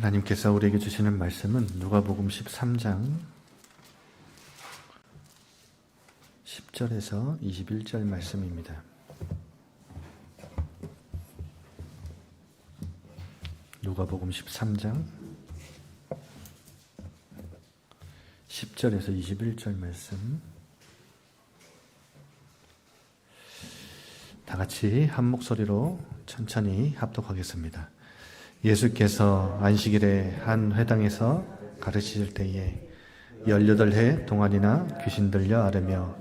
하나님께서 우리에게 주시는 말씀은 누가복음 13장 10절에서 21절 말씀입니다. 누가복음 13장 10절에서 21절 말씀, 다 같이 한 목소리로 천천히 합독하겠습니다. 예수께서 안식일에 한 회당에서 가르치실 때에 18해 동안이나 귀신 들려 앓으며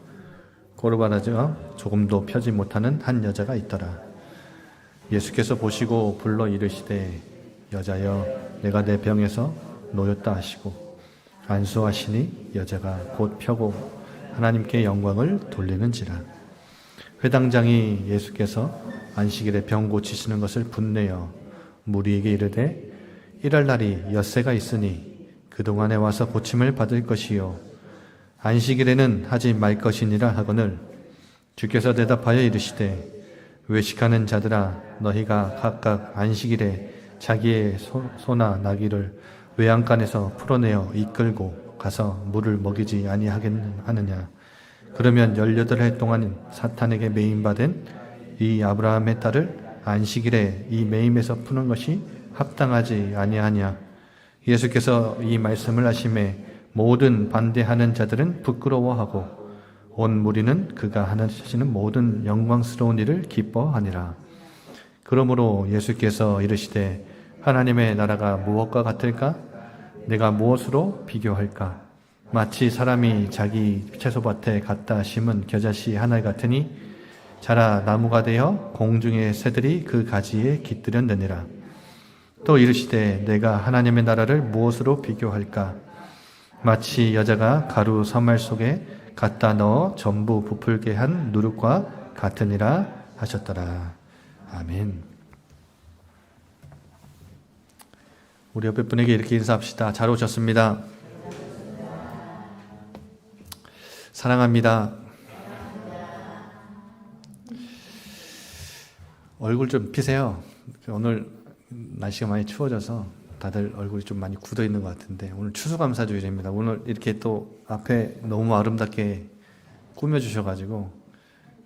고르바라져 조금도 펴지 못하는 한 여자가 있더라. 예수께서 보시고 불러 이르시되 여자여, 내가 내 병에서 놓였다 하시고 안수하시니 여자가 곧 펴고 하나님께 영광을 돌리는지라. 회당장이 예수께서 안식일에 병 고치시는 것을 분내어 무리에게 이르되 일할 날이 엿새가 있으니 그동안에 와서 고침을 받을 것이요 안식일에는 하지 말 것이니라 하거늘, 주께서 대답하여 이르시되 외식하는 자들아, 너희가 각각 안식일에 자기의 소나 나귀를 외양간에서 풀어내어 이끌고 가서 물을 먹이지 아니하느냐. 그러면 18해 동안 사탄에게 매임받은 이 아브라함의 딸을 안식일에 이 매임에서 푸는 것이 합당하지 아니하냐. 예수께서 이 말씀을 하심에 모든 반대하는 자들은 부끄러워하고 온 무리는 그가 하시는 모든 영광스러운 일을 기뻐하니라. 그러므로 예수께서 이르시되 하나님의 나라가 무엇과 같을까? 내가 무엇으로 비교할까? 마치 사람이 자기 채소밭에 갖다 심은 겨자씨 하나 같으니 자라 나무가 되어 공중의 새들이 그 가지에 깃들였느니라. 또 이르시되 내가 하나님의 나라를 무엇으로 비교할까? 마치 여자가 가루 서말 속에 갖다 넣어 전부 부풀게 한 누룩과 같으니라 하셨더라. 아멘. 우리 옆에 분에게 이렇게 인사합시다. 잘 오셨습니다. 사랑합니다. 얼굴 좀 피세요. 오늘 날씨가 많이 추워져서 다들 얼굴이 좀 많이 굳어 있는 것 같은데, 오늘 추수감사주일입니다. 오늘 이렇게 또 앞에 너무 아름답게 꾸며주셔가지고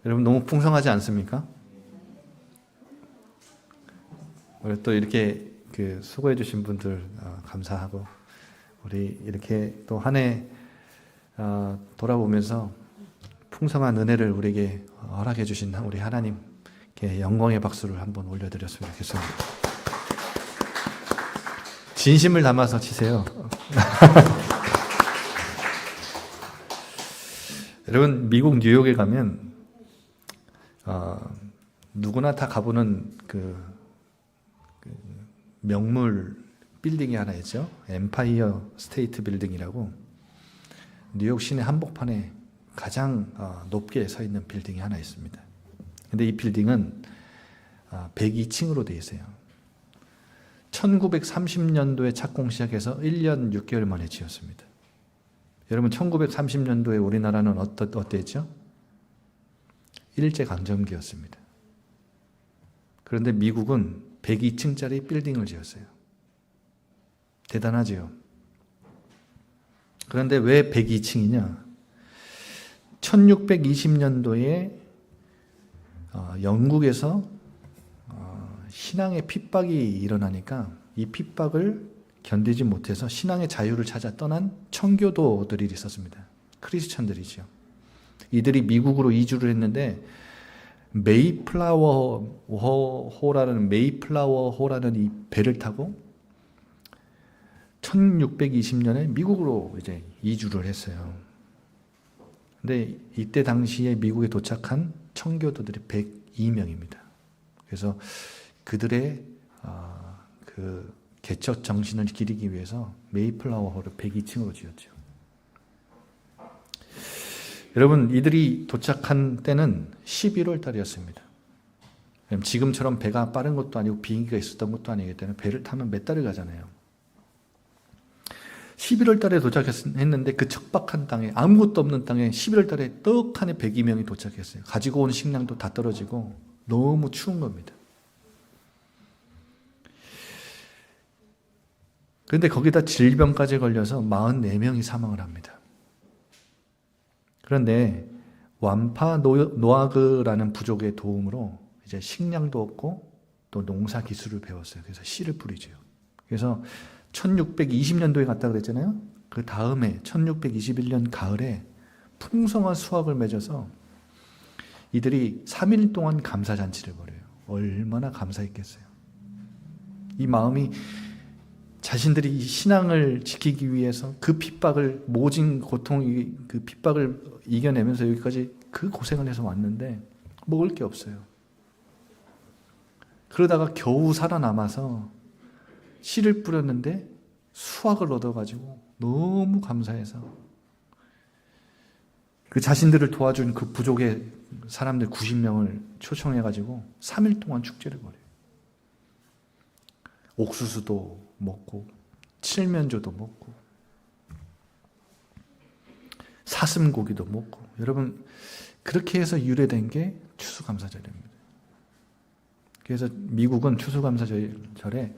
여러분 너무 풍성하지 않습니까? 오늘 또 이렇게 수고해주신 분들 감사하고, 우리 이렇게 또 한 해 돌아보면서 풍성한 은혜를 우리에게 허락해 주신 우리 하나님께 영광의 박수를 한번 올려드렸으면 좋겠습니다. 진심을 담아서 치세요. 여러분, 미국 뉴욕에 가면 누구나 다 가보는 명물 빌딩이 하나 있죠. 엠파이어 스테이트 빌딩이라고, 뉴욕 시내 한복판에 가장 높게 서 있는 빌딩이 하나 있습니다. 근데 이 빌딩은 102층으로 되어 있어요. 1930년도에 착공 시작해서 1년 6개월 만에 지었습니다. 여러분, 1930년도에 우리나라는 어땠죠? 일제강점기였습니다. 그런데 미국은 102층짜리 빌딩을 지었어요. 대단하지요. 그런데 왜 102층이냐? 1620년도에 영국에서 신앙의 핍박이 일어나니까 이 핍박을 견디지 못해서 신앙의 자유를 찾아 떠난 청교도들이 있었습니다. 크리스천들이죠. 이들이 미국으로 이주를 했는데 메이플라워호라는 이 배를 타고 1620년에 미국으로 이제 이주를 했어요. 근데 이때 당시에 미국에 도착한 청교도들이 102명입니다. 그래서 그들의 개척 정신을 기리기 위해서 메이플라워호를 102층으로 지었죠. 여러분, 이들이 도착한 때는 11월 달이었습니다. 지금처럼 배가 빠른 것도 아니고 비행기가 있었던 것도 아니기 때문에 배를 타면 몇 달을 가잖아요. 11월 달에 도착했는데 그 척박한 땅에, 아무것도 없는 땅에 11월 달에 떡하니 102명이 도착했어요. 가지고 온 식량도 다 떨어지고 너무 추운 겁니다. 그런데 거기다 질병까지 걸려서 44명이 사망을 합니다. 그런데 완파 노아그라는 부족의 도움으로 이제 식량도 얻고 또 농사 기술을 배웠어요. 그래서 씨를 뿌리죠. 그래서 1620년도에 갔다 그랬잖아요. 그 다음에 1621년 가을에 풍성한 수확을 맺어서 이들이 3일 동안 감사잔치를 벌여요. 얼마나 감사했겠어요. 이 마음이 자신들이 이 신앙을 지키기 위해서 그 핍박을, 모진 고통, 그 핍박을 이겨내면서 여기까지 그 고생을 해서 왔는데 먹을 게 없어요. 그러다가 겨우 살아남아서 씨를 뿌렸는데 수확을 얻어가지고 너무 감사해서 그 자신들을 도와준 그 부족의 사람들 90명을 초청해가지고 3일 동안 축제를 벌여요. 옥수수도 먹고 칠면조도 먹고 사슴고기도 먹고. 여러분, 그렇게 해서 유래된 게 추수감사절입니다. 그래서 미국은 추수감사절에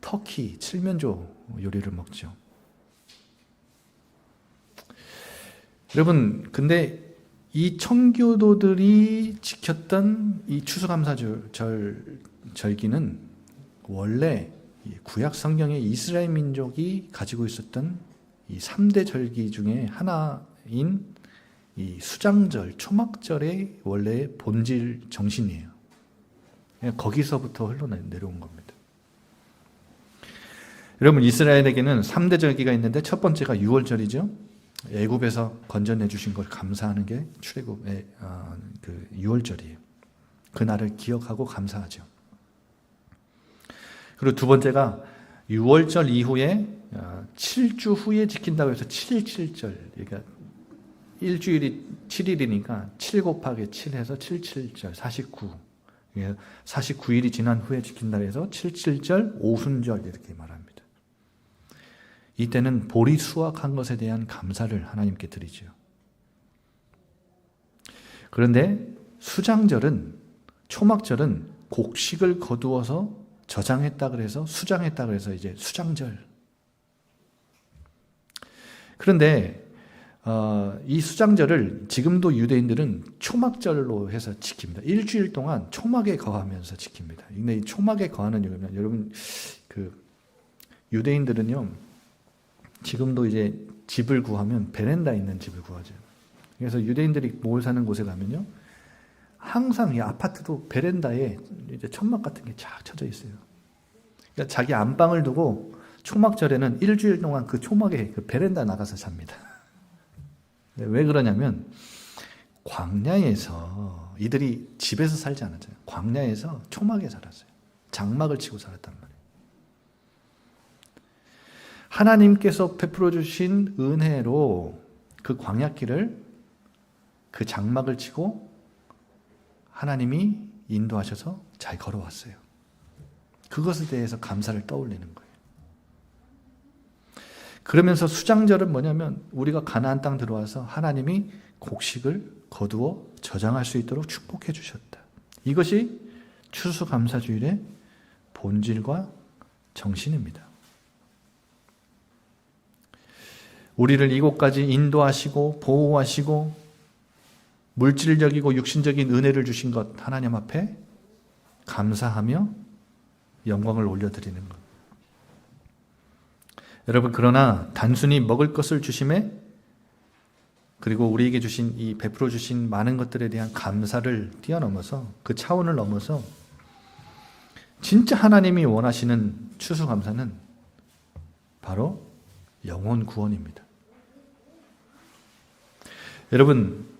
터키, 칠면조 요리를 먹죠. 여러분, 근데 이 청교도들이 지켰던 이 추수감사절기는 원래 구약 성경에 이스라엘 민족이 가지고 있었던 이 3대 절기 중에 하나인 이 수장절, 초막절의 원래 본질 정신이에요. 거기서부터 흘러내려온 겁니다. 여러분, 이스라엘에게는 3대 절기가 있는데 첫 번째가 6월절이죠. 애굽에서 건져내 주신 걸 감사하는 게 출애굽의 그 6월절이에요. 그날을 기억하고 감사하죠. 그리고 두 번째가 6월절 이후에 7주 후에 지킨다고 해서 7.7절. 그러니까 일주일이 7일이니까 7 곱하기 7 해서 7.7절, 49. 49일이 지난 후에 지킨다고 해서 7.7절, 오순절 이렇게 말합니다. 이때는 보리 수확한 것에 대한 감사를 하나님께 드리죠. 그런데 수장절은, 초막절은 곡식을 거두어서 저장했다 그래서 수장했다 그래서 이제 수장절. 그런데 이 수장절을 지금도 유대인들은 초막절로 해서 지킵니다. 일주일 동안 초막에 거하면서 지킵니다. 근데 이 초막에 거하는 이유는, 여러분, 그 유대인들은요, 지금도 이제 집을 구하면 베란다 있는 집을 구하죠. 그래서 유대인들이 모여 사는 곳에 가면요, 항상 이 아파트도 베란다에 이제 천막 같은 게 쫙 쳐져 있어요. 그러니까 자기 안방을 두고 초막절에는 일주일 동안 그 초막에 그 베란다 나가서 잡니다. 왜 그러냐면 광야에서 이들이 집에서 살지 않았잖아요. 광야에서 초막에 살았어요. 장막을 치고 살았단 말이에요. 하나님께서 베풀어 주신 은혜로 그 광야길을, 그 장막을 치고 하나님이 인도하셔서 잘 걸어왔어요. 그것에 대해서 감사를 떠올리는 거예요. 그러면서 수장절은 뭐냐면 우리가 가나안 땅 들어와서 하나님이 곡식을 거두어 저장할 수 있도록 축복해 주셨다. 이것이 추수감사주일의 본질과 정신입니다. 우리를 이곳까지 인도하시고 보호하시고 물질적이고 육신적인 은혜를 주신 것 하나님 앞에 감사하며 영광을 올려드리는 것. 여러분, 그러나 단순히 먹을 것을 주심에, 그리고 우리에게 주신 이 베풀어 주신 많은 것들에 대한 감사를 뛰어넘어서, 그 차원을 넘어서 진짜 하나님이 원하시는 추수감사는 바로 영혼 구원입니다. 여러분,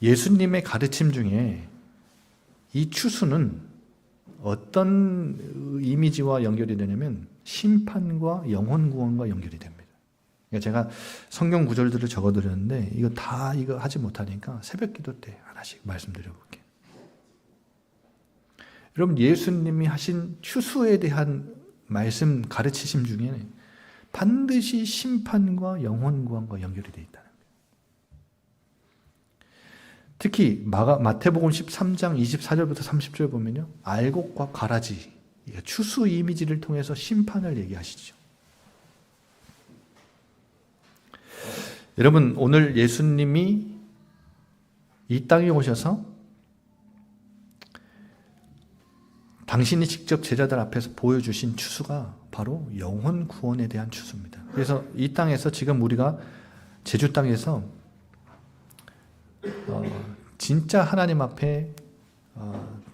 예수님의 가르침 중에 이 추수는 어떤 이미지와 연결이 되냐면 심판과 영혼 구원과 연결이 됩니다. 그러니까 제가 성경 구절들을 적어드렸는데 이거 하지 못하니까 새벽 기도 때 하나씩 말씀드려볼게요. 여러분, 예수님이 하신 추수에 대한 말씀 가르치심 중에 반드시 심판과 영혼 구원과 연결이 되어 있다는 거예요. 특히 마태복음 13장 24절부터 30절 보면요, 알곡과 가라지, 추수 이미지를 통해서 심판을 얘기하시죠. 여러분, 오늘 예수님이 이 땅에 오셔서 당신이 직접 제자들 앞에서 보여주신 추수가 바로 영혼 구원에 대한 추수입니다. 그래서 이 땅에서 지금 우리가 제주 땅에서 진짜 하나님 앞에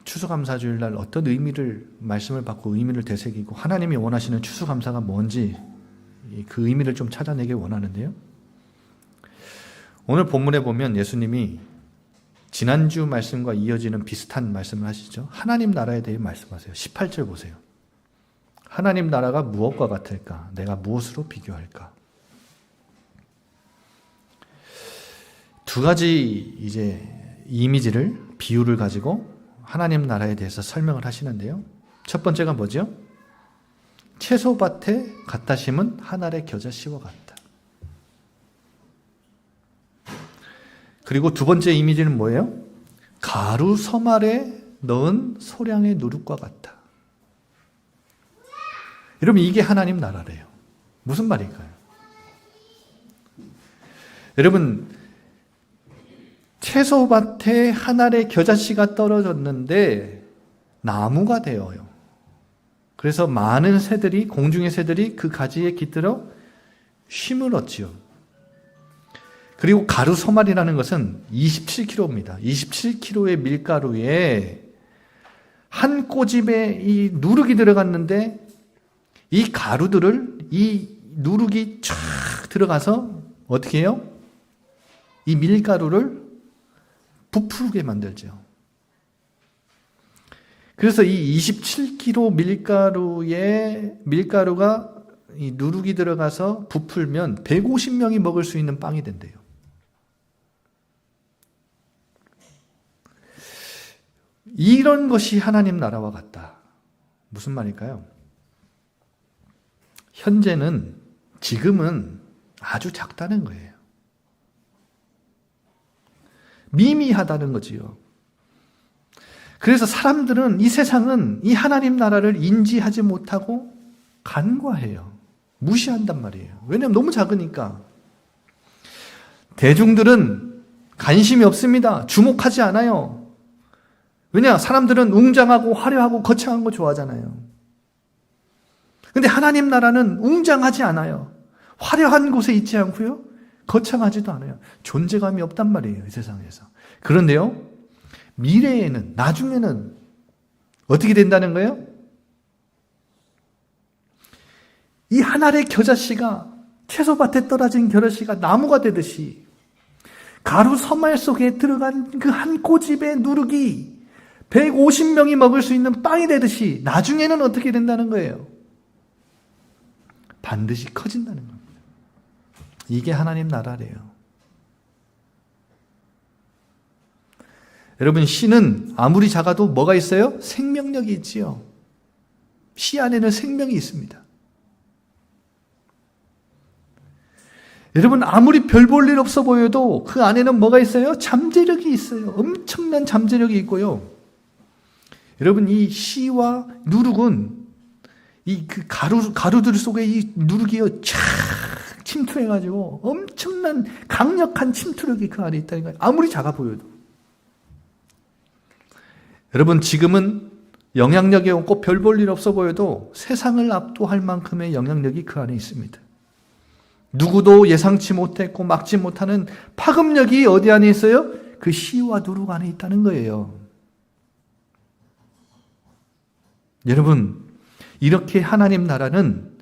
추수감사주일 날 어떤 의미를 말씀을 받고 의미를 되새기고 하나님이 원하시는 추수감사가 뭔지 그 의미를 좀 찾아내길 원하는데요. 오늘 본문에 보면 예수님이 지난주 말씀과 이어지는 비슷한 말씀을 하시죠. 하나님 나라에 대해 말씀하세요. 18절 보세요. 하나님 나라가 무엇과 같을까? 내가 무엇으로 비교할까? 두 가지 이제 이미지를, 비유를 가지고 하나님 나라에 대해서 설명을 하시는데요. 첫 번째가 뭐죠? 채소밭에 갖다 심은 한 알의 겨자씨와 같다. 그리고 두 번째 이미지는 뭐예요? 가루 섬 아래 넣은 소량의 누룩과 같다. 여러분, 이게 하나님 나라래요. 무슨 말일까요? 여러분, 채소밭에 한 알의 겨자씨가 떨어졌는데 나무가 되어요. 그래서 많은 새들이, 공중의 새들이 그 가지에 깃들어 쉼을 얻지요. 그리고 가루 소말이라는 것은 27kg입니다. 27kg의 밀가루에 한 꼬집에 이 누룩이 들어갔는데 이 가루들을, 이 누룩이 쫙 들어가서 어떻게 해요? 이 밀가루를 부풀게 만들죠. 그래서 이 27kg 밀가루가 이 누룩이 들어가서 부풀면 150명이 먹을 수 있는 빵이 된대요. 이런 것이 하나님 나라와 같다. 무슨 말일까요? 현재는, 지금은 아주 작다는 거예요. 미미하다는 거지요. 그래서 사람들은, 이 세상은 이 하나님 나라를 인지하지 못하고 간과해요. 무시한단 말이에요. 왜냐하면 너무 작으니까. 대중들은 관심이 없습니다. 주목하지 않아요. 왜냐? 사람들은 웅장하고 화려하고 거창한 거 좋아하잖아요. 근데 하나님 나라는 웅장하지 않아요. 화려한 곳에 있지 않고요. 거창하지도 않아요. 존재감이 없단 말이에요, 이 세상에서. 그런데요, 미래에는, 나중에는 어떻게 된다는 거예요? 이 한 알의 겨자씨가, 채소밭에 떨어진 겨자씨가 나무가 되듯이 가루 서말 속에 들어간 그 한 꼬집의 누룩이 150명이 먹을 수 있는 빵이 되듯이 나중에는 어떻게 된다는 거예요? 반드시 커진다는 겁니다. 이게 하나님 나라래요. 여러분, 씨는 아무리 작아도 뭐가 있어요? 생명력이 있지요. 씨 안에는 생명이 있습니다. 여러분, 아무리 별 볼 일 없어 보여도 그 안에는 뭐가 있어요? 잠재력이 있어요. 엄청난 잠재력이 있고요. 여러분, 이 씨와 누룩은 이 그 가루들 속에 이 누룩이요, 쫙 침투해가지고 엄청난 강력한 침투력이 그 안에 있다는 거예요. 아무리 작아 보여도. 여러분, 지금은 영향력이 없고 별 볼 일 없어 보여도 세상을 압도할 만큼의 영향력이 그 안에 있습니다. 누구도 예상치 못했고 막지 못하는 파급력이 어디 안에 있어요? 그 씨와 누룩 안에 있다는 거예요. 여러분, 이렇게 하나님 나라는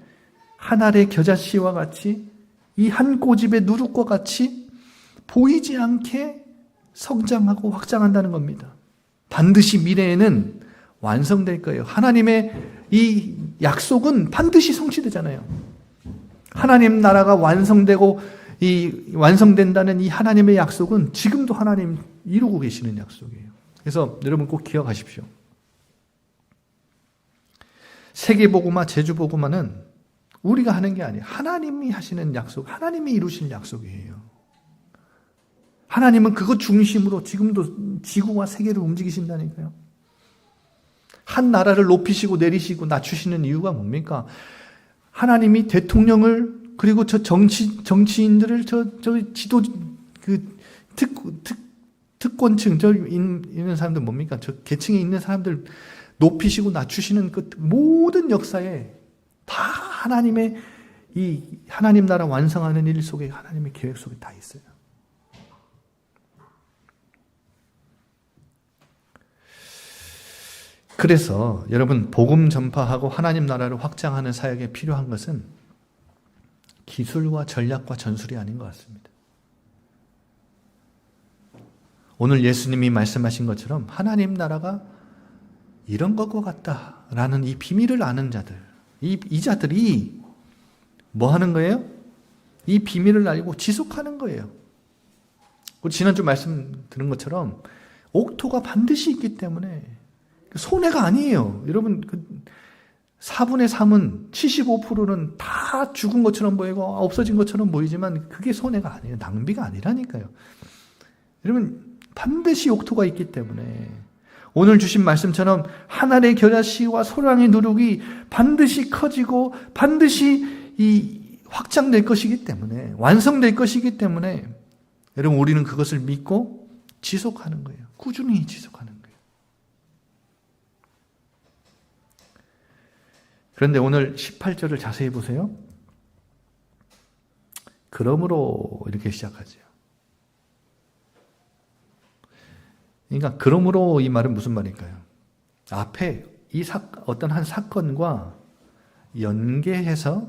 한 알의 겨자씨와 같이, 이 한 꼬집의 누룩과 같이 보이지 않게 성장하고 확장한다는 겁니다. 반드시 미래에는 완성될 거예요. 하나님의 이 약속은 반드시 성취되잖아요. 하나님 나라가 완성되고 완성된다는 이 하나님의 약속은 지금도 하나님 이루고 계시는 약속이에요. 그래서 여러분 꼭 기억하십시오. 세계복음화, 제주복음화는 우리가 하는 게 아니에요. 하나님이 하시는 약속, 하나님이 이루신 약속이에요. 하나님은 그것 중심으로 지금도 지구와 세계를 움직이신다니까요. 한 나라를 높이시고 내리시고 낮추시는 이유가 뭡니까? 하나님이 대통령을 그리고 저 정치인들을 저 지도, 그 특권층, 있는 사람들 뭡니까? 저 계층에 있는 사람들 높이시고 낮추시는 그 모든 역사에 다 하나님의 이 하나님 나라 완성하는 일 속에 하나님의 계획 속에 다 있어요. 그래서 여러분 복음 전파하고 하나님 나라를 확장하는 사역에 필요한 것은 기술과 전략과 전술이 아닌 것 같습니다. 오늘 예수님이 말씀하신 것처럼 하나님 나라가 이런 것과 같다라는 이 비밀을 아는 자들, 이 자들이 뭐 하는 거예요? 이 비밀을 알고 지속하는 거예요. 우리 지난주 말씀 드린 것처럼 옥토가 반드시 있기 때문에 손해가 아니에요. 여러분 4분의 3은 75%는 다 죽은 것처럼 보이고 없어진 것처럼 보이지만 그게 손해가 아니에요. 낭비가 아니라니까요. 여러분 반드시 옥토가 있기 때문에 오늘 주신 말씀처럼 하늘의 겨자씨와 소량의 누룩이 반드시 커지고 반드시 이 확장될 것이기 때문에 완성될 것이기 때문에 여러분 우리는 그것을 믿고 지속하는 거예요. 꾸준히 지속하는 거예요. 그런데 오늘 18절을 자세히 보세요. 그러므로 이렇게 시작하죠. 그러니까 그러므로 이 말은 무슨 말일까요? 앞에 어떤 한 사건과 연계해서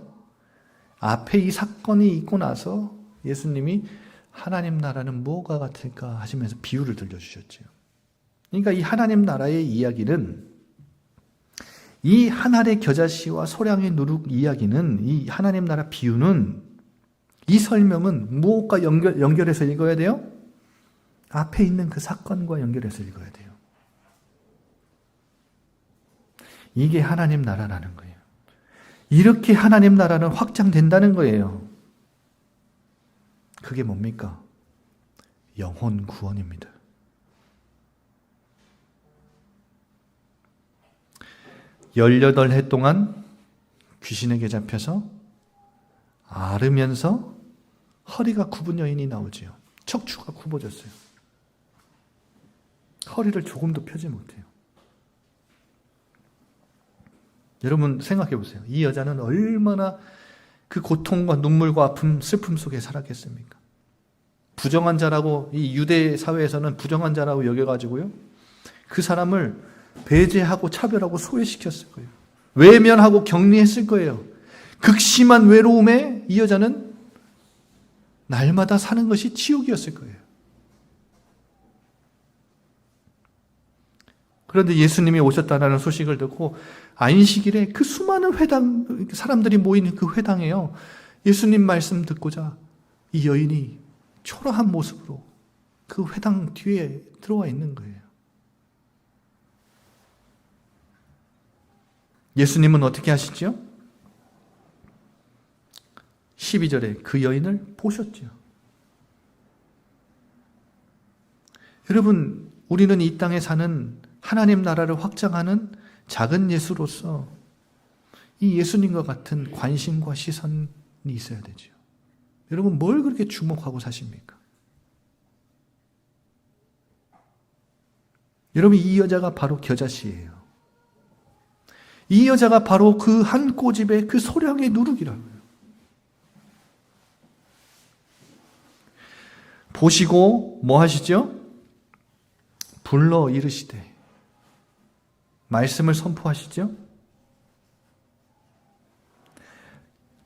앞에 이 사건이 있고 나서 예수님이 하나님 나라는 무엇과 같을까 하시면서 비유를 들려주셨죠. 그러니까 이 하나님 나라의 이야기는 이 한 알의 겨자씨와 소량의 누룩 이야기는 이 하나님 나라 비유는 이 설명은 무엇과 연결해서 읽어야 돼요? 앞에 있는 그 사건과 연결해서 읽어야 돼요. 이게 하나님 나라라는 거예요. 이렇게 하나님 나라는 확장된다는 거예요. 그게 뭡니까? 영혼 구원입니다. 18해 동안 귀신에게 잡혀서 앓으면서 허리가 굽은 여인이 나오지요. 척추가 굽어졌어요. 허리를 조금도 펴지 못해요. 여러분 생각해 보세요. 이 여자는 얼마나 그 고통과 눈물과 아픔, 슬픔 속에 살았겠습니까? 부정한 자라고 이 유대 사회에서는 부정한 자라고 여겨가지고요. 그 사람을 배제하고 차별하고 소외시켰을 거예요. 외면하고 격리했을 거예요. 극심한 외로움에 이 여자는 날마다 사는 것이 지옥이었을 거예요. 그런데 예수님이 오셨다는 소식을 듣고 안식일에 그 수많은 사람들이 모이는 그 회당에요. 예수님 말씀 듣고자 이 여인이 초라한 모습으로 그 회당 뒤에 들어와 있는 거예요. 예수님은 어떻게 하시죠? 12절에 그 여인을 보셨죠. 여러분, 우리는 이 땅에 사는 하나님 나라를 확장하는 작은 예수로서 이 예수님과 같은 관심과 시선이 있어야 되죠. 여러분, 뭘 그렇게 주목하고 사십니까? 여러분, 이 여자가 바로 겨자씨예요. 이 여자가 바로 그 한 꼬집의 그 소량의 누룩이라고요. 보시고 뭐 하시죠? 불러 이르시되 말씀을 선포하시죠?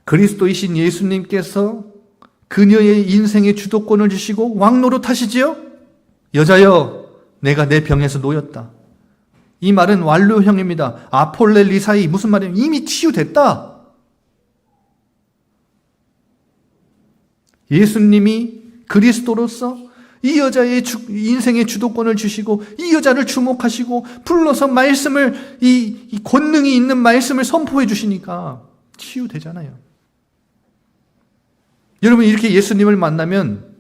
그리스도이신 예수님께서 그녀의 인생의 주도권을 주시고 왕노릇하시지요? 여자여, 내가 내 병에서 놓였다. 이 말은 완료형입니다. 아폴렐리사이 무슨 말이에요? 이미 치유됐다. 예수님이 그리스도로서 이 여자의 인생의 주도권을 주시고 이 여자를 주목하시고 불러서 말씀을 이 권능이 있는 말씀을 선포해 주시니까 치유되잖아요. 여러분 이렇게 예수님을 만나면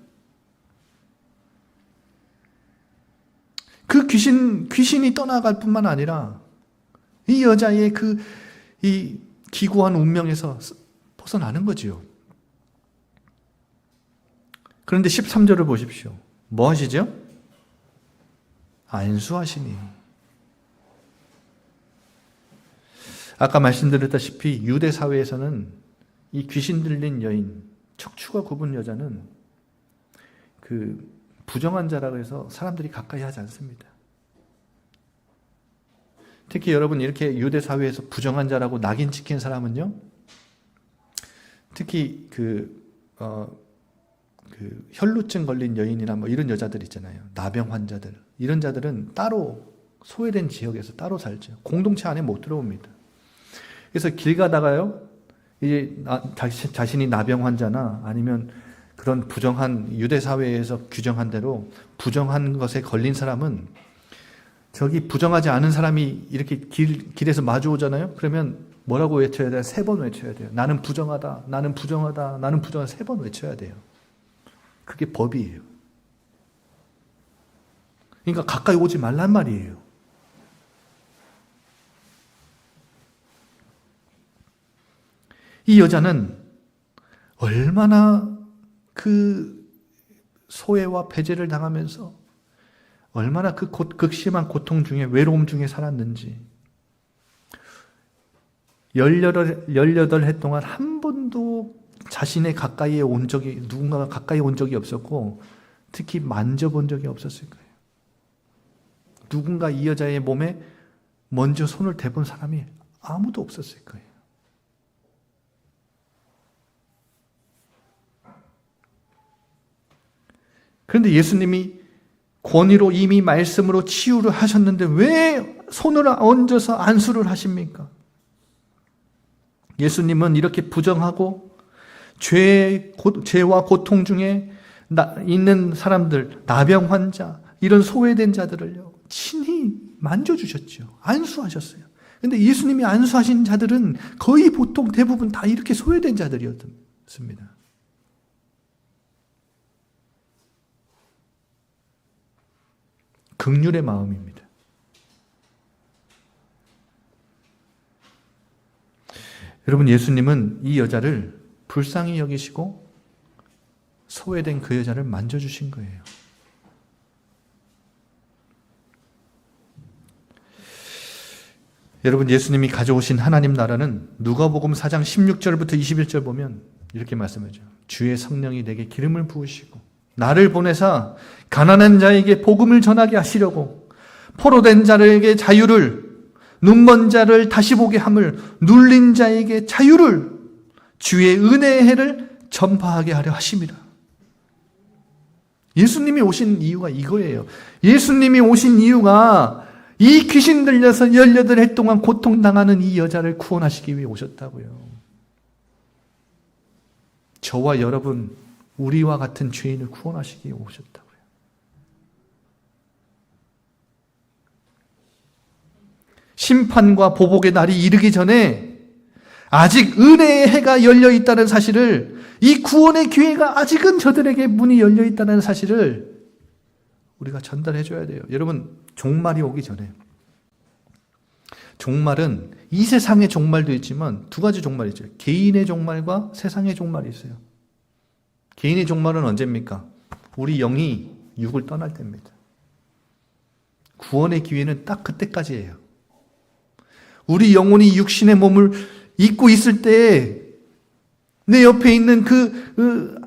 그 귀신이 떠나갈 뿐만 아니라 이 여자의 이 기구한 운명에서 벗어나는 거지요. 그런데 13절을 보십시오. 뭐 하시죠? 안수하시니. 아까 말씀드렸다시피 유대 사회에서는 이 귀신 들린 여인, 척추가 굽은 여자는 그 부정한 자라고 해서 사람들이 가까이 하지 않습니다. 특히 여러분 이렇게 유대 사회에서 부정한 자라고 낙인 찍힌 사람은요, 특히 혈루증 걸린 여인이나 뭐 이런 여자들 있잖아요. 나병 환자들. 이런 자들은 따로 소외된 지역에서 따로 살죠. 공동체 안에 못 들어옵니다. 그래서 길 가다가요, 이제 자신이 나병 환자나 아니면 그런 부정한 유대 사회에서 규정한 대로 부정한 것에 걸린 사람은 저기 부정하지 않은 사람이 이렇게 길에서 마주 오잖아요. 그러면 뭐라고 외쳐야 돼요? 3번 외쳐야 돼요. 나는 부정하다, 나는 부정하다, 나는 부정하다 3번 외쳐야 돼요. 그게 법이에요. 그러니까 가까이 오지 말란 말이에요. 이 여자는 얼마나 그 소외와 배제를 당하면서 얼마나 그 극심한 고통 중에 외로움 중에 살았는지 18해 동안 한 번도 자신의 가까이에 온 적이 누군가가 가까이 온 적이 없었고 특히 만져본 적이 없었을 거예요. 누군가 이 여자의 몸에 먼저 손을 대본 사람이 아무도 없었을 거예요. 그런데 예수님이 권위로 이미 말씀으로 치유를 하셨는데 왜 손을 얹어서 안수를 하십니까? 예수님은 이렇게 부정하고 죄와 고통 중에 있는 사람들, 나병 환자, 이런 소외된 자들을요, 친히 만져주셨죠. 안수하셨어요. 그런데 예수님이 안수하신 자들은 거의 보통 대부분 다 이렇게 소외된 자들이었습니다. 긍휼의 마음입니다. 여러분, 예수님은 이 여자를 불쌍히 여기시고 소외된 그 여자를 만져주신 거예요. 여러분, 예수님이 가져오신 하나님 나라는 누가복음 4장 16절부터 21절 보면 이렇게 말씀하죠. 주의 성령이 내게 기름을 부으시고 나를 보내사 가난한 자에게 복음을 전하게 하시려고 포로된 자에게 자유를, 눈먼 자를 다시 보게 함을, 눌린 자에게 자유를, 주의 은혜의 해를 전파하게 하려 하심이라. 예수님이 오신 이유가 이거예요. 예수님이 오신 이유가 이 귀신 들려서 18해 동안 고통당하는 이 여자를 구원하시기 위해 오셨다고요. 저와 여러분, 우리와 같은 죄인을 구원하시기 위해 오셨다고요. 심판과 보복의 날이 이르기 전에 아직 은혜의 해가 열려 있다는 사실을, 이 구원의 기회가 아직은 저들에게 문이 열려 있다는 사실을 우리가 전달해 줘야 돼요. 여러분, 종말이 오기 전에, 종말은 이 세상의 종말도 있지만 두 가지 종말이 있죠. 개인의 종말과 세상의 종말이 있어요. 개인의 종말은 언제입니까? 우리 영이 육을 떠날 때입니다. 구원의 기회는 딱 그때까지예요. 우리 영혼이 육신의 몸을 입고 있을 때 내 옆에 있는 그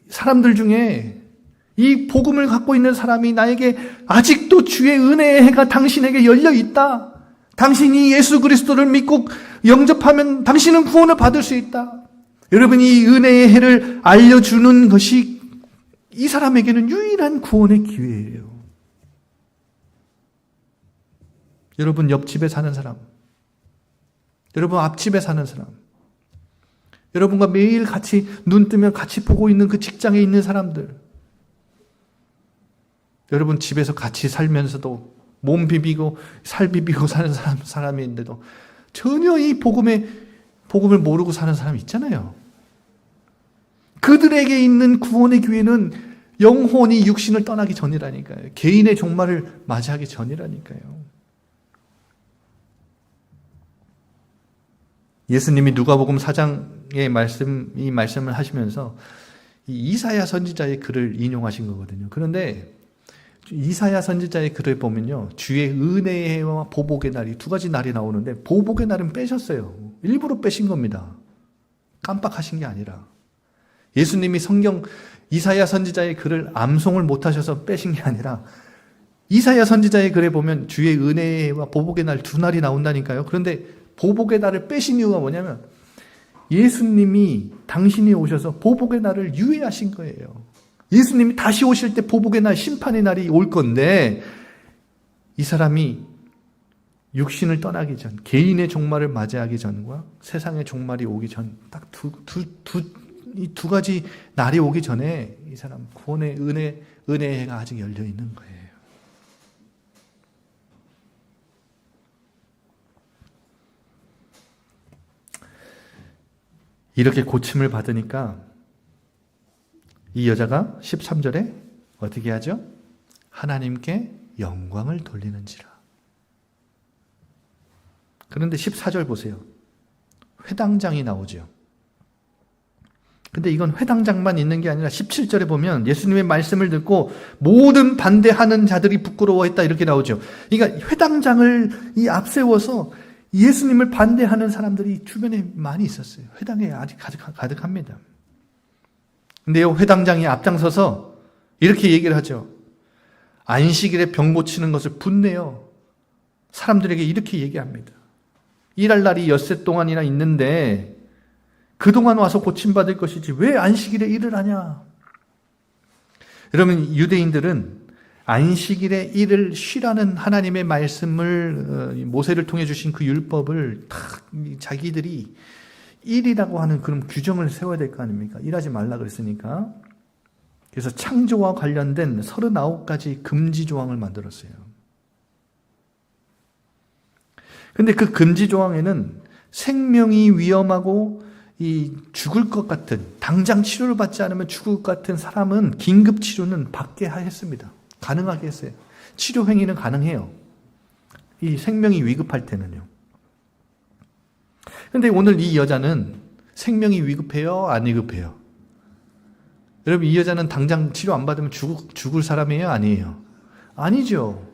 사람들 중에 이 복음을 갖고 있는 사람이 나에게 아직도 주의 은혜의 해가 당신에게 열려 있다. 당신이 예수 그리스도를 믿고 영접하면 당신은 구원을 받을 수 있다. 여러분, 이 은혜의 해를 알려주는 것이 이 사람에게는 유일한 구원의 기회예요. 여러분, 옆집에 사는 사람, 여러분 앞집에 사는 사람, 여러분과 매일 같이 눈 뜨면 같이 보고 있는 그 직장에 있는 사람들, 여러분 집에서 같이 살면서도 몸 비비고 살 비비고 사는 사람인데도 전혀 이 복음을 모르고 사는 사람이 있잖아요. 그들에게 있는 구원의 기회는 영혼이 육신을 떠나기 전이라니까요. 개인의 종말을 맞이하기 전이라니까요. 예수님이 누가복음 4장의 말씀을 하시면서 이 이사야 선지자의 글을 인용하신 거거든요. 그런데 이사야 선지자의 글을 보면요, 주의 은혜의 해와 보복의 날이 두 가지 날이 나오는데 보복의 날은 빼셨어요. 일부러 빼신 겁니다. 깜빡하신 게 아니라. 예수님이 성경 이사야 선지자의 글을 암송을 못하셔서 빼신 게 아니라 이사야 선지자의 글에 보면 주의 은혜의 해와 보복의 날 두 날이 나온다니까요. 그런데 보복의 날을 빼신 이유가 뭐냐면 예수님이 당신이 오셔서 보복의 날을 유예하신 거예요. 예수님이 다시 오실 때 보복의 날, 심판의 날이 올 건데 이 사람이 육신을 떠나기 전, 개인의 종말을 맞이하기 전과 세상의 종말이 오기 전, 딱 이 두 가지 날이 오기 전에 이 사람 구원의 은혜의 해가 아직 열려 있는 거예요. 이렇게 고침을 받으니까 이 여자가 13절에 어떻게 하죠? 하나님께 영광을 돌리는지라. 그런데 14절 보세요. 회당장이 나오죠. 근데 이건 회당장만 있는 게 아니라 17절에 보면 예수님의 말씀을 듣고 모든 반대하는 자들이 부끄러워했다 이렇게 나오죠. 그러니까 회당장을 이 앞세워서 예수님을 반대하는 사람들이 주변에 많이 있었어요. 회당에 아직 가득합니다. 근데 이 회당장이 앞장서서 이렇게 얘기를 하죠. 안식일에 병 고치는 것을 분내요. 사람들에게 이렇게 얘기합니다. 일할 날이 엿새 동안이나 있는데 그동안 와서 고침받을 것이지 왜 안식일에 일을 하냐. 여러분, 유대인들은 안식일에 일을 쉬라는 하나님의 말씀을 모세를 통해 주신 그 율법을 다 자기들이 일이라고 하는 그런 규정을 세워야 될 거 아닙니까? 일하지 말라 그랬으니까. 그래서 창조와 관련된 39가지 금지 조항을 만들었어요. 근데 그 금지 조항에는 생명이 위험하고 죽을 것 같은, 당장 치료를 받지 않으면 죽을 것 같은 사람은 긴급 치료는 받게 했습니다. 가능하게 했어요. 치료 행위는 가능해요. 이 생명이 위급할 때는요. 근데 오늘 이 여자는 생명이 위급해요? 안 위급해요? 여러분, 이 여자는 당장 치료 안 받으면 죽을 사람이에요? 아니에요? 아니죠.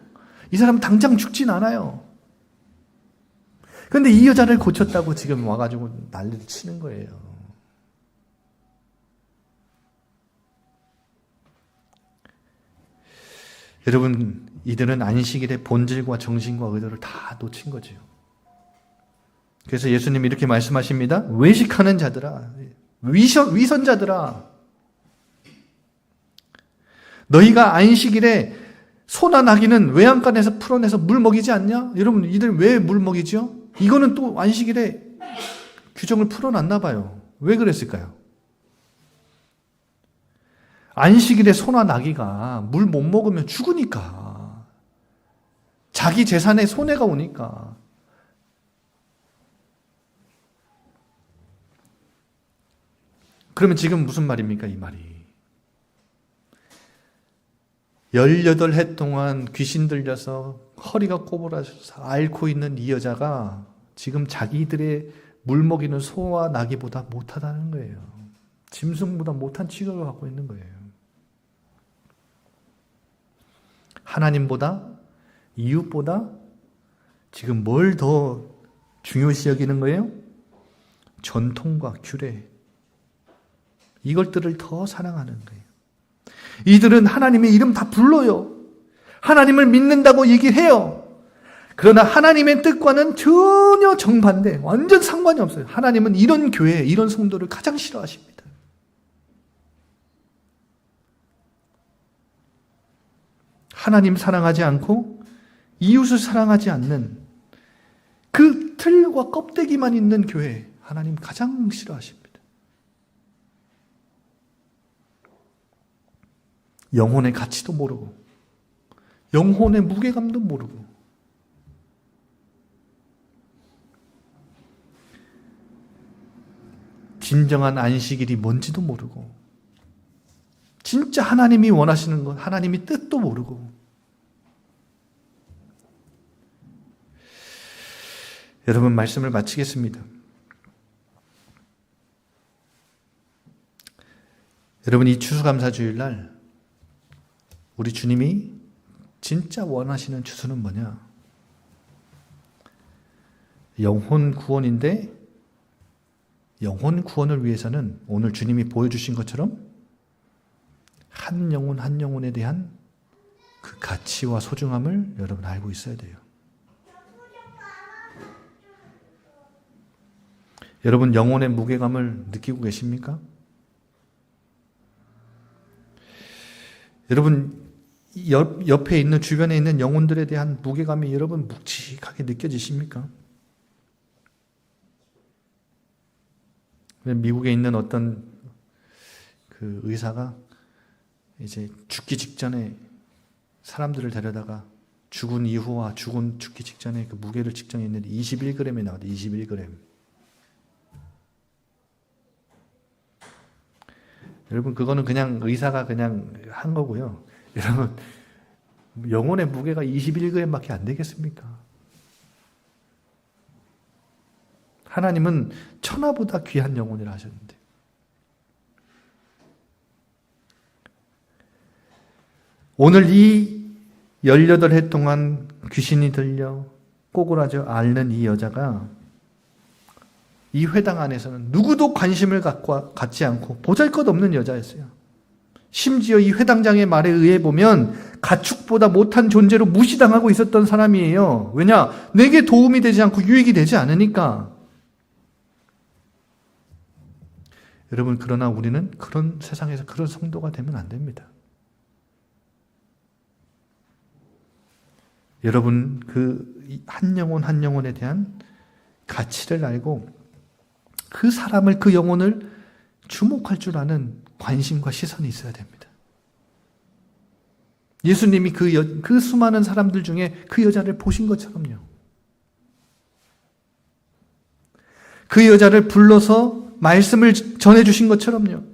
이 사람은 당장 죽진 않아요. 근데 이 여자를 고쳤다고 지금 와가지고 난리를 치는 거예요. 여러분, 이들은 안식일의 본질과 정신과 의도를 다 놓친 거죠. 그래서 예수님이 이렇게 말씀하십니다. 외식하는 자들아, 위선자들아, 너희가 안식일에 소나 나귀는 외양간에서 풀어내서 물 먹이지 않냐? 여러분, 이들 왜 물 먹이죠? 이거는 또 안식일에 규정을 풀어놨나 봐요. 왜 그랬을까요? 안식일에 소나 나귀가 물 못 먹으면 죽으니까. 자기 재산에 손해가 오니까. 그러면 지금 무슨 말입니까, 이 말이? 18해 동안 귀신 들려서 허리가 꼬부라져서 앓고 있는 이 여자가 지금 자기들의 물 먹이는 소와 나귀보다 못하다는 거예요. 짐승보다 못한 취급을 갖고 있는 거예요. 하나님보다, 이웃보다 지금 뭘 더 중요시 여기는 거예요? 전통과 규례. 이것들을 더 사랑하는 거예요. 이들은 하나님의 이름 다 불러요. 하나님을 믿는다고 얘기해요. 그러나 하나님의 뜻과는 전혀 정반대, 완전 상관이 없어요. 하나님은 이런 교회, 이런 성도를 가장 싫어하십니다. 하나님 사랑하지 않고 이웃을 사랑하지 않는 그 틀과 껍데기만 있는 교회, 하나님 가장 싫어하십니다. 영혼의 가치도 모르고 영혼의 무게감도 모르고 진정한 안식일이 뭔지도 모르고 진짜 하나님이 원하시는 것, 하나님이 뜻도 모르고 여러분 말씀을 마치겠습니다. 여러분, 이 추수감사주일날 우리 주님이 진짜 원하시는 추수는 뭐냐? 영혼 구원인데, 영혼 구원을 위해서는 오늘 주님이 보여주신 것처럼 한 영혼 한 영혼에 대한 그 가치와 소중함을 여러분 알고 있어야 돼요. 여러분, 영혼의 무게감을 느끼고 계십니까? 여러분, 옆에 있는, 주변에 있는 영혼들에 대한 무게감이 여러분 묵직하게 느껴지십니까? 미국에 있는 어떤 그 의사가 이제 죽기 직전에 사람들을 데려다가 죽은 이후와 죽기 직전에 그 무게를 측정했는데 21g이 나왔대. 21g. 여러분, 그거는 그냥 의사가 그냥 한 거고요. 여러분, 영혼의 무게가 21g밖에 안 되겠습니까? 하나님은 천하보다 귀한 영혼이라 하셨는데, 오늘 이 18해 동안 귀신이 들려 꼬꾸라져 앓는 이 여자가 이 회당 안에서는 누구도 관심을 갖지 않고 보잘것없는 여자였어요. 심지어 이 회당장의 말에 의해 보면 가축보다 못한 존재로 무시당하고 있었던 사람이에요. 왜냐? 내게 도움이 되지 않고 유익이 되지 않으니까. 여러분, 그러나 우리는 그런 세상에서 그런 성도가 되면 안 됩니다. 여러분, 그 한 영혼 한 영혼에 대한 가치를 알고 그 사람을, 그 영혼을 주목할 줄 아는 관심과 시선이 있어야 됩니다. 예수님이 그 수많은 사람들 중에 그 여자를 보신 것처럼요. 그 여자를 불러서 말씀을 전해주신 것처럼요.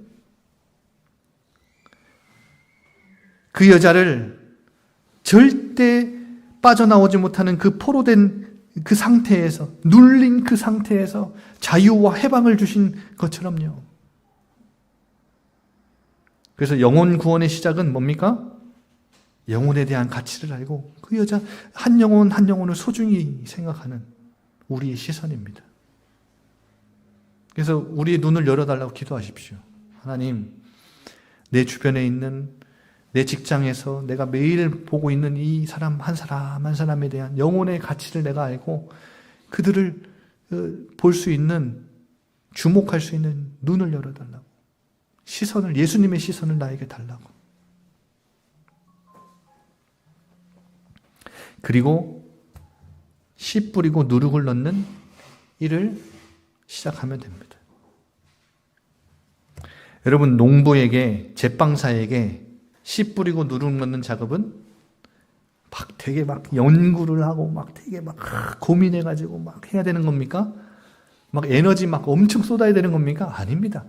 그 여자를 절대 빠져나오지 못하는 그 포로된 그 상태에서, 눌린 그 상태에서 자유와 해방을 주신 것처럼요. 그래서 영혼 구원의 시작은 뭡니까? 영혼에 대한 가치를 알고 그 여자 한 영혼 한 영혼을 소중히 생각하는 우리의 시선입니다. 그래서 우리의 눈을 열어달라고 기도하십시오. 하나님, 내 주변에 있는, 내 직장에서 내가 매일 보고 있는 이 사람 한 사람 한 사람에 대한 영혼의 가치를 내가 알고 그들을 볼 수 있는, 주목할 수 있는 눈을 열어달라고. 시선을, 예수님의 시선을 나에게 달라고. 그리고 씨 뿌리고 누룩을 넣는 일을 시작하면 됩니다. 여러분, 농부에게, 제빵사에게 씨 뿌리고 누룩 넣는 작업은 되게 연구를 하고 되게 고민해가지고 해야 되는 겁니까? 에너지 엄청 쏟아야 되는 겁니까? 아닙니다.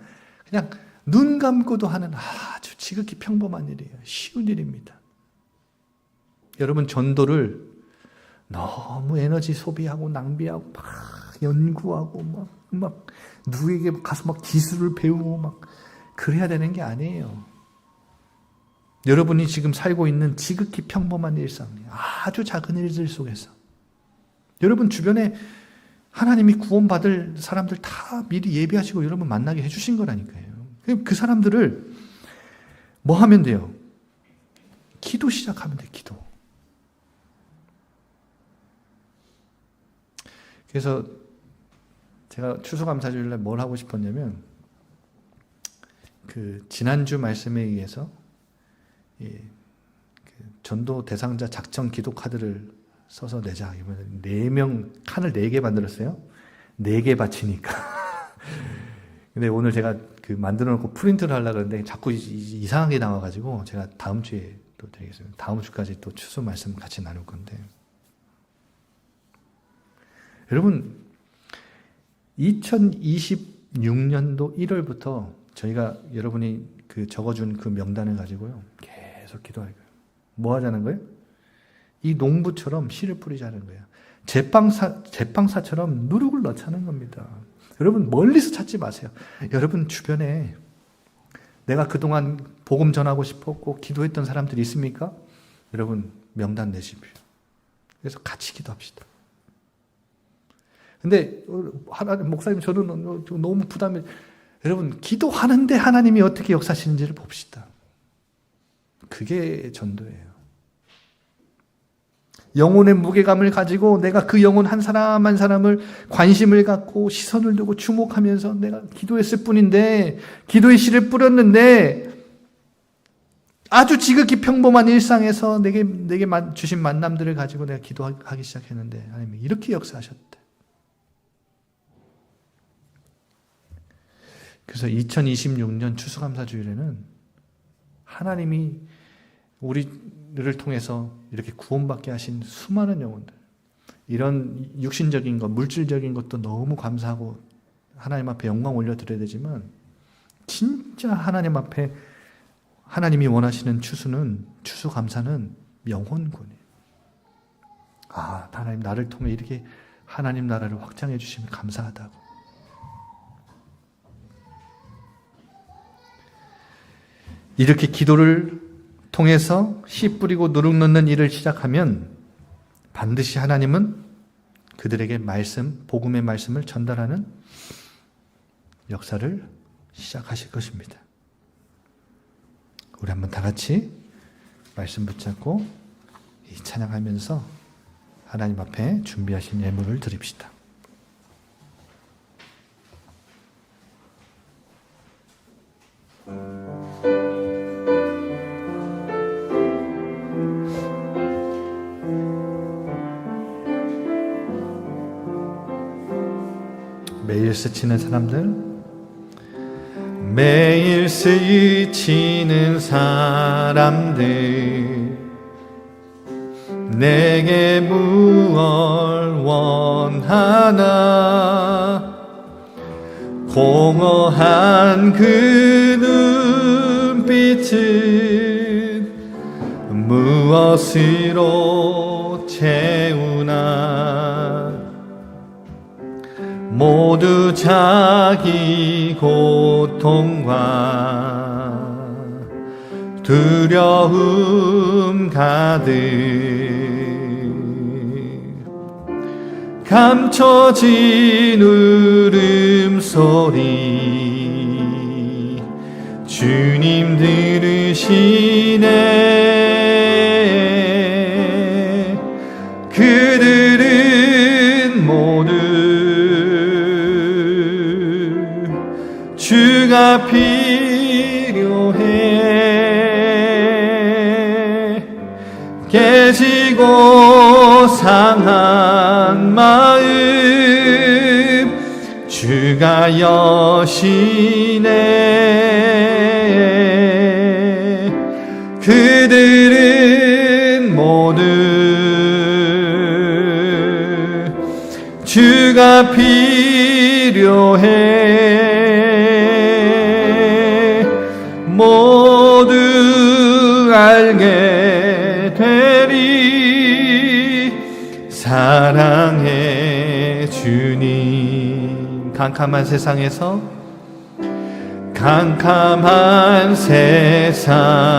그냥 눈 감고도 하는 아주 지극히 평범한 일이에요. 쉬운 일입니다. 여러분, 전도를 너무 에너지 소비하고 낭비하고 연구하고 누구에게 가서 기술을 배우고 그래야 되는 게 아니에요. 여러분이 지금 살고 있는 지극히 평범한 일상, 아주 작은 일들 속에서 여러분 주변에 하나님이 구원받을 사람들 다 미리 예비하시고 여러분 만나게 해주신 거라니까요. 그 사람들을 뭐 하면 돼요? 기도 시작하면 돼요. 기도. 그래서 제가 추수감사주일날 뭘 하고 싶었냐면, 지난주 말씀에 의해서 전도 대상자 작전 기도 카드를 써서 내자. 4명, 칸을 4개 만들었어요. 4개 바치니까. 근데 오늘 제가 만들어 놓고 프린트를 하려고 했는데 자꾸 이상하게 나와가지고 제가 다음 주에 또 드리겠습니다. 다음 주까지 또 추수 말씀 같이 나눌 건데. 여러분, 2026년도 1월부터 저희가 여러분이 적어준 그 명단을 가지고요. 계속 기도할 거예요. 뭐 하자는 거예요? 이 농부처럼 씨를 뿌리자는 거예요. 제빵사처럼 누룩을 넣자는 겁니다. 여러분, 멀리서 찾지 마세요. 여러분 주변에 내가 그동안 복음 전하고 싶었고 기도했던 사람들이 있습니까? 여러분 명단 내십시오. 그래서 같이 기도합시다. 근데 목사님 저는 너무 부담이, 여러분 기도하는데 하나님이 어떻게 역사하시는지를 봅시다. 그게 전도예요. 영혼의 무게감을 가지고 내가 그 영혼 한 사람 한 사람을 관심을 갖고 시선을 두고 주목하면서 내가 기도했을 뿐인데, 기도의 씨를 뿌렸는데 아주 지극히 평범한 일상에서 내게 주신 만남들을 가지고 내가 기도하기 시작했는데 하나님이 이렇게 역사하셨대. 그래서 2026년 추수감사주일에는 하나님이 우리를 통해서 이렇게 구원받게 하신 수많은 영혼들, 이런 육신적인 것, 물질적인 것도 너무 감사하고 하나님 앞에 영광 올려드려야 되지만, 진짜 하나님 앞에 하나님이 원하시는 추수감사는 영혼군이에요. 아, 하나님 나를 통해 이렇게 하나님 나라를 확장해 주시면 감사하다고. 이렇게 기도를 통해서 씨 뿌리고 누룩 넣는 일을 시작하면 반드시 하나님은 그들에게 복음의 말씀을 전달하는 역사를 시작하실 것입니다. 우리 한번 다 같이 말씀 붙잡고 이 찬양하면서 하나님 앞에 준비하신 예물을 드립시다. 매일 스치는 사람들, 매일 스치는 사람들, 내게 무얼 원하나, 공허한 그 눈빛은 무엇으로 채우나. 모두 자기 고통과 두려움 가득 감춰진 울음소리 주님 들으시네. 그들은 모두 주가 필요해. 깨지고 상한 마음 주가 여시네. 그들은 모두 주가 필요해. 모두 알게 되리 사랑해 주님. 캄캄한 세상에서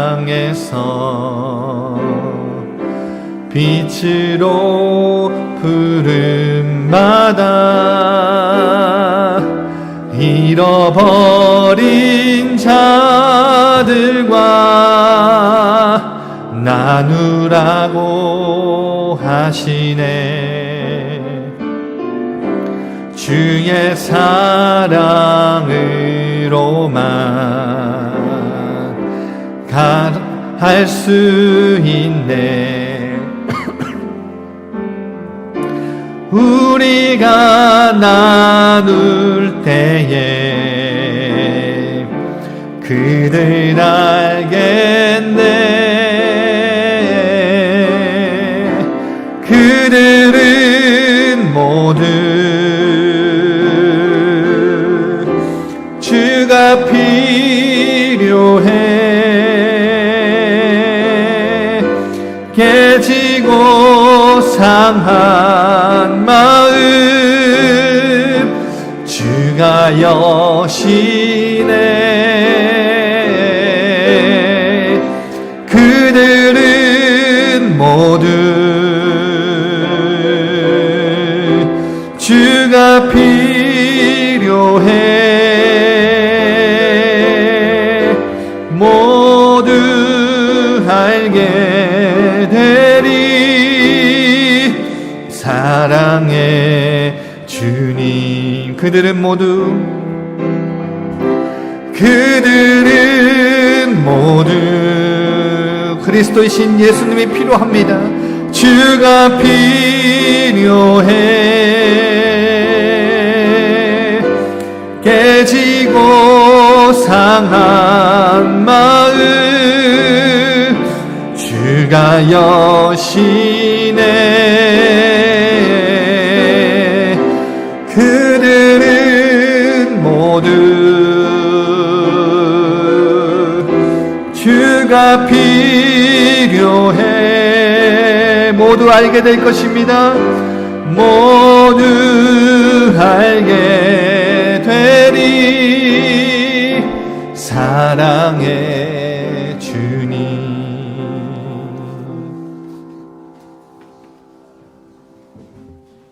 빛으로 부름마다 잃어버린 자들과 나누라고 하시네. 주의 사랑으로만 할 수 있네. 우리가 나눌 때에 그들 알겠네. 그들은 모두 주가 필요해. 깨지고 상한 마음 주가 여시네. 주가 필요해 모두 알게 되리 사랑의 주님 그들은 모두 그리스도이신 예수님이 필요합니다. 주가 필요해 깨지고 상한 마음 주가 여시네 그들은 모두 주가 필요해 모두 알게 될 것입니다. 모두 알게 되리 사랑의 주님